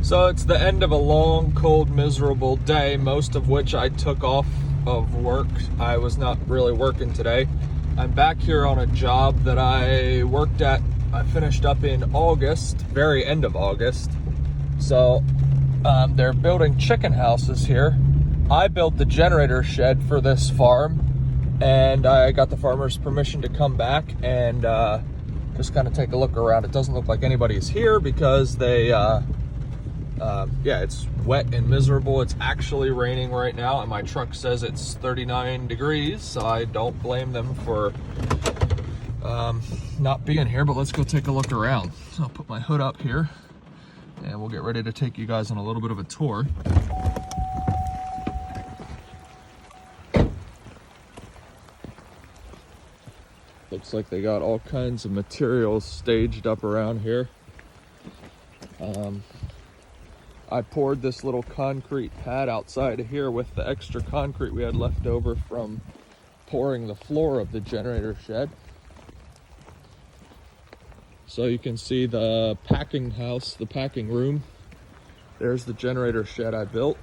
So it's the end of a long, cold, miserable day, most of which I took off of work. I was not really working today. I'm back here on a job that I worked at. I finished up in August, very end of August. So they're building chicken houses here. I built the generator shed for this farm, and I got the farmer's permission to come back and just kind of take a look around. It doesn't look like anybody's here because they yeah, it's wet and miserable. It's actually raining right now, and my truck says it's 39 degrees, so I don't blame them for not being here. But let's go take a look around. So I'll put my hood up here, and we'll get ready to take you guys on a little bit of a tour. Looks like they got all kinds of materials staged up around here. I poured this little concrete pad outside of here with the extra concrete we had left over from pouring the floor of the generator shed. So you can see the packing house, the packing room. There's the generator shed I built.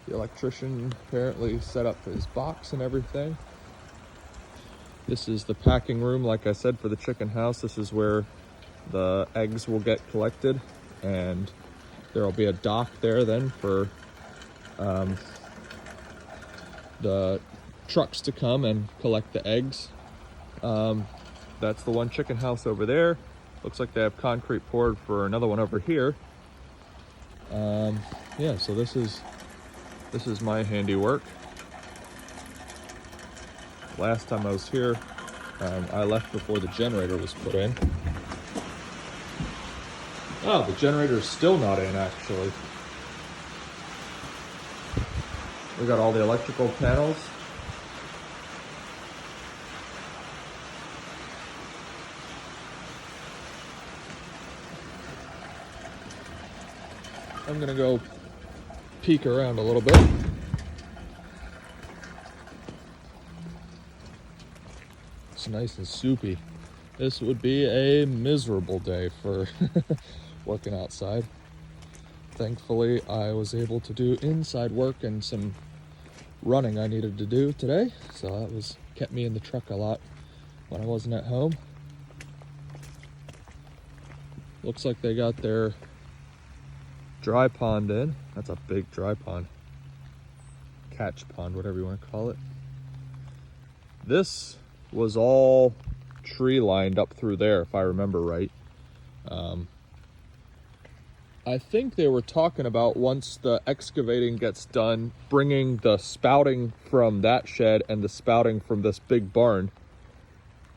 The electrician apparently set up his box and everything. This is the packing room, like I said, for the chicken house. This is where the eggs will get collected, and there will be a dock there then for the trucks to come and collect the eggs. That's the one chicken house over there. Looks like they have concrete poured for another one over here. Yeah, so this is my handiwork. Last time I was here, I left before the generator was put in. Oh, the generator's still not in, actually. We got all the electrical panels. I'm gonna go peek around a little bit. It's nice and soupy. This would be a miserable day for working outside. Thankfully, I was able to do inside work and some running I needed to do today, so that kept me in the truck a lot when I wasn't at home. Looks like they got their dry pond in. That's a big dry pond. Catch pond, whatever you want to call it. This was all tree lined up through there, if I remember right. I think they were talking about, once the excavating gets done, bringing the spouting from that shed and the spouting from this big barn,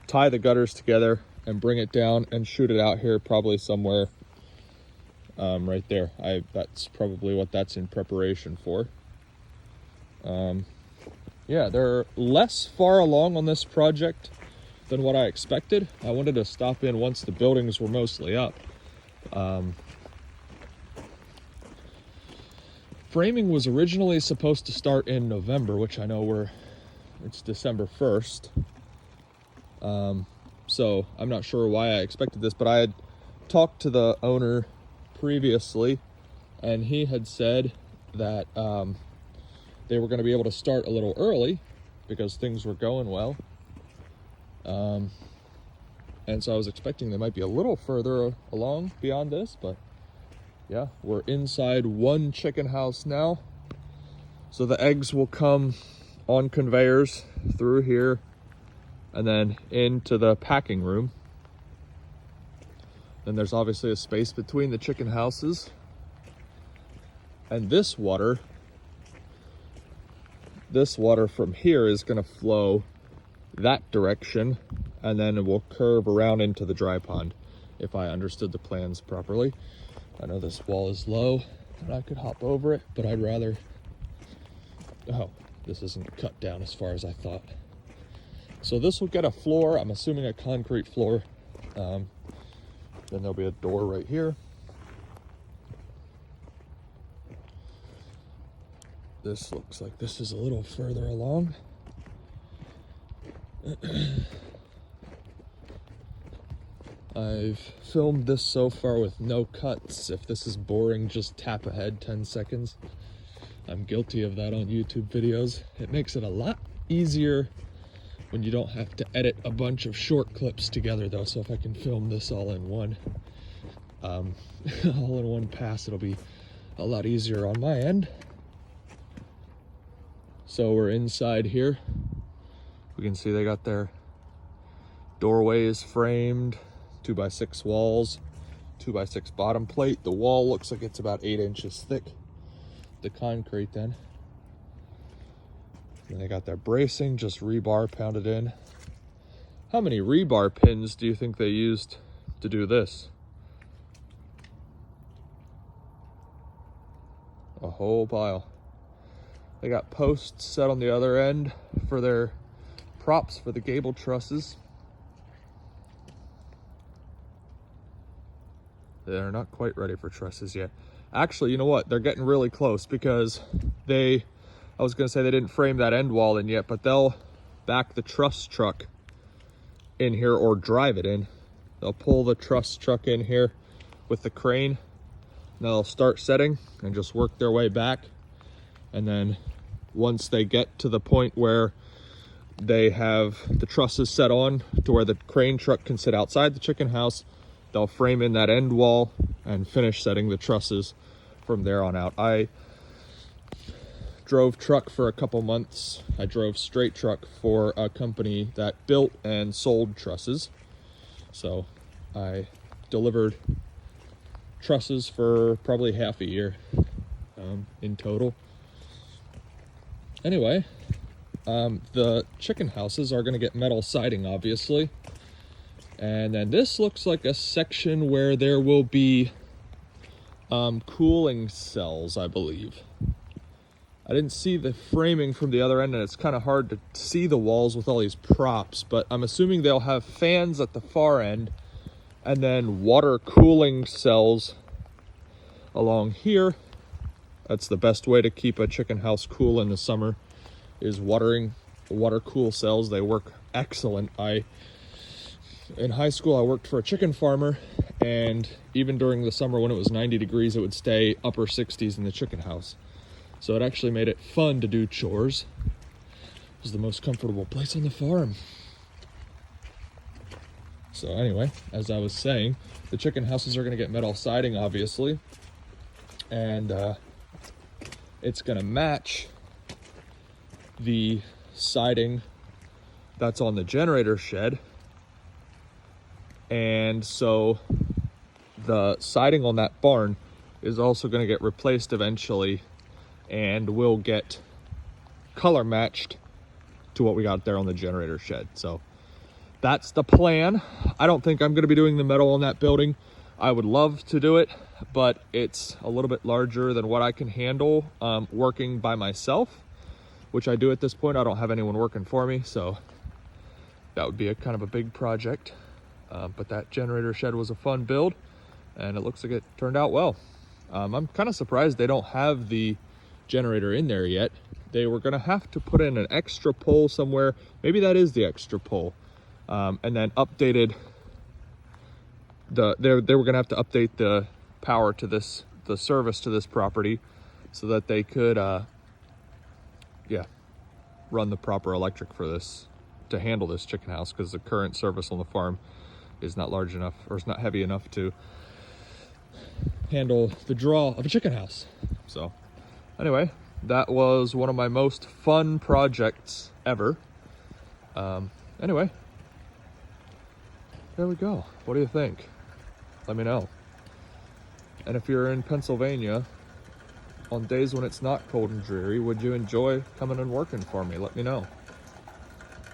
tie the gutters together and bring it down and shoot it out here, probably somewhere right there. That's probably what that's in preparation for. Yeah, they're less far along on this project than what I expected. I wanted to stop in once the buildings were mostly up. Framing was originally supposed to start in November, which I know it's December 1st. So I'm not sure why I expected this, but I had talked to the owner previously, and he had said that they were going to be able to start a little early because things were going well. And so I was expecting they might be a little further along beyond this, but yeah, we're inside one chicken house now. So the eggs will come on conveyors through here and then into the packing room. Then there's obviously a space between the chicken houses. And this water from here is going to flow that direction, and then it will curve around into the dry pond, if I understood the plans properly. I know this wall is low and I could hop over it, but I'd rather... Oh, this isn't cut down as far as I thought. So this will get a floor, I'm assuming a concrete floor. Then there'll be a door right here. This looks like this is a little further along. I've filmed this so far with no cuts. If this is boring, just tap ahead 10 seconds. I'm guilty of that on YouTube videos. It makes it a lot easier when you don't have to edit a bunch of short clips together though. So if I can film this all in one pass, it'll be a lot easier on my end. So we're inside here. We can see they got their doorways framed, 2x6 walls, 2x6 bottom plate. The wall looks like it's about 8 inches thick. The concrete then. And they got their bracing, just rebar pounded in. How many rebar pins do you think they used to do this? A whole pile. They got posts set on the other end for their props for the gable trusses. They're not quite ready for trusses yet. Actually, you know what? They're getting really close because I was gonna say they didn't frame that end wall in yet, but they'll back the truss truck in here or drive it in. They'll pull the truss truck in here with the crane. And they'll start setting and just work their way back. And then once they get to the point where they have the trusses set on to where the crane truck can sit outside the chicken house, they'll frame in that end wall and finish setting the trusses from there on out. I drove truck for a couple months. I drove straight truck for a company that built and sold trusses. So I delivered trusses for probably half a year in total. Anyway, the chicken houses are going to get metal siding, obviously. And then this looks like a section where there will be cooling cells, I believe. I didn't see the framing from the other end, and it's kind of hard to see the walls with all these props, but I'm assuming they'll have fans at the far end and then water cooling cells along here. That's the best way to keep a chicken house cool in the summer, is water cool cells. They work excellent. In high school, I worked for a chicken farmer, and even during the summer when it was 90 degrees, it would stay upper 60s in the chicken house. So it actually made it fun to do chores. It was the most comfortable place on the farm. So anyway, as I was saying, the chicken houses are going to get metal siding, obviously. And it's going to match the siding that's on the generator shed. And so the siding on that barn is also going to get replaced eventually and will get color matched to what we got there on the generator shed. So that's the plan. I don't think I'm going to be doing the metal on that building. I would love to do it, but it's a little bit larger than what I can handle working by myself, which I do at this point. I don't have anyone working for me, so that would be a kind of a big project. But that generator shed was a fun build, and it looks like it turned out well. I'm kind of surprised they don't have the generator in there yet. They were going to have to put in an extra pole somewhere. Maybe that is the extra pole. And then updated they were going to have to update the power to the service to this property so that they could run the proper electric for this to handle this chicken house, because the current service on the farm is not large enough, or is not heavy enough to handle the draw of a chicken house. So anyway, that was one of my most fun projects ever. Anyway, there we go. What do you think? Let me know. And if you're in Pennsylvania on days when it's not cold and dreary, would you enjoy coming and working for me? Let me know.